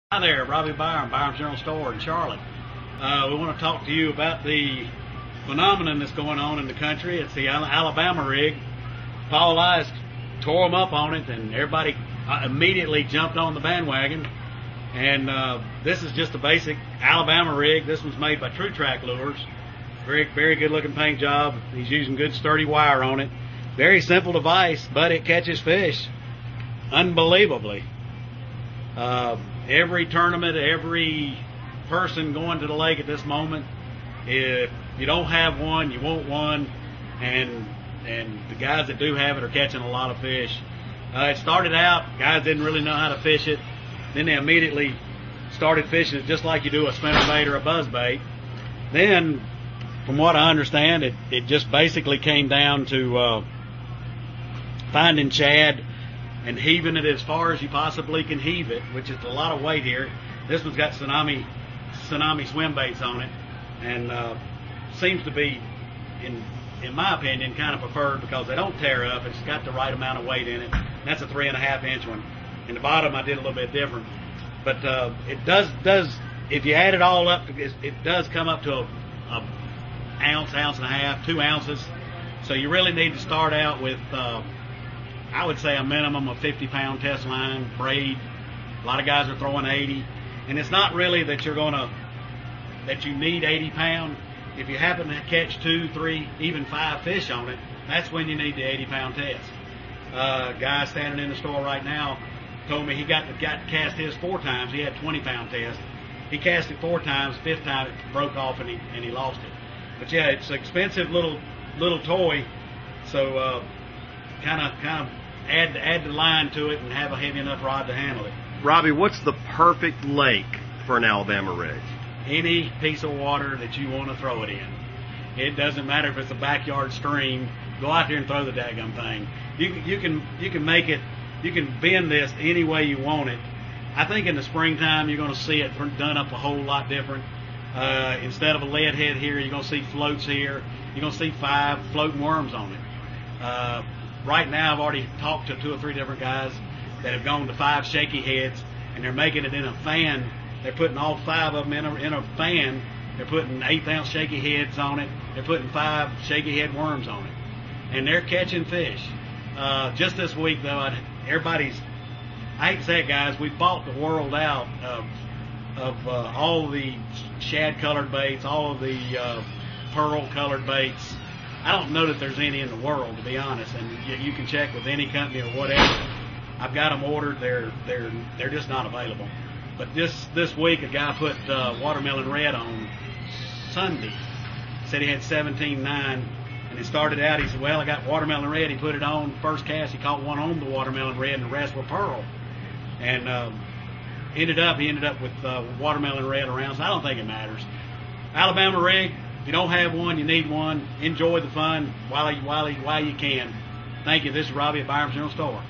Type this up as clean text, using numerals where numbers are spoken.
Hi there, Robby Byrum, Byrum General Store in Charlotte. We want to talk to you about the phenomenon that's going on in the country. It's the Alabama rig. Paul Ice tore them up on it, and everybody immediately jumped on the bandwagon. And this is just a basic Alabama rig. This one's made by True Track Lures. Very good looking paint job. He's using good sturdy wire on it. Very simple device, but it catches fish unbelievably. Every tournament, every person going to the lake at this moment, if you don't have one, you want one, and the guys that do have it are catching a lot of fish. It started out, guys didn't really know how to fish it. Then they immediately started fishing it just like you do a spinnerbait or a buzzbait. Then, from what I understand, it just basically came down to finding shad and heaving it as far as you possibly can heave it, which is a lot of weight here. This one's got tsunami swim baits on it, and seems to be, in my opinion, kind of preferred because they don't tear up. It's got the right amount of weight in it. That's a 3.5 inch one. In the bottom, I did a little bit different, but it does if you add it all up, it does come up to a ounce and a half, 2 ounces. So you really need to start out with I would say a minimum of 50-pound test line, braid. A lot of guys are throwing 80, and it's not really that you need 80 pound. If you happen to catch 2, 3, even 5 fish on it, that's when you need the 80-pound test. Guy standing in the store right now told me he got to cast his 4 times. He had 20-pound test. He cast it 4 times. 5th time it broke off and he lost it. But yeah, it's an expensive little toy. So kind of add the line to it and have a heavy enough rod to handle it. Robby, what's the perfect lake for an Alabama rig? Any piece of water that you want to throw it in. It doesn't matter if it's a backyard stream. Go out there and throw the daggum thing. You can make it. You can bend this any way you want it. I think in the springtime you're going to see it done up a whole lot different. Instead of a lead head here, you're going to see floats here. You're going to see 5 floating worms on it. Right now, I've already talked to 2 or 3 different guys that have gone to 5 shaky heads, and they're making it in a fan. They're putting all 5 of them in a fan. They're putting 1/8 ounce shaky heads on it. They're putting 5 shaky head worms on it, and they're catching fish. Just this week, though, I hate to say it, guys, we bought the world out of all the shad-colored baits, all of the pearl-colored baits. I don't know that there's any in the world, to be honest, and you can check with any company or whatever. I've got them ordered. They're just not available. But this week, a guy put watermelon red on Sunday. Said he had 17.9, and it started out. He said, "Well, I got watermelon red." He put it on. First cast, he caught one on the watermelon red, and the rest were pearl. And he ended up with watermelon red around. So I don't think it matters. Alabama rig. If you don't have one, you need one. Enjoy the fun while you can. Thank you. This is Robby at Byrum General Store.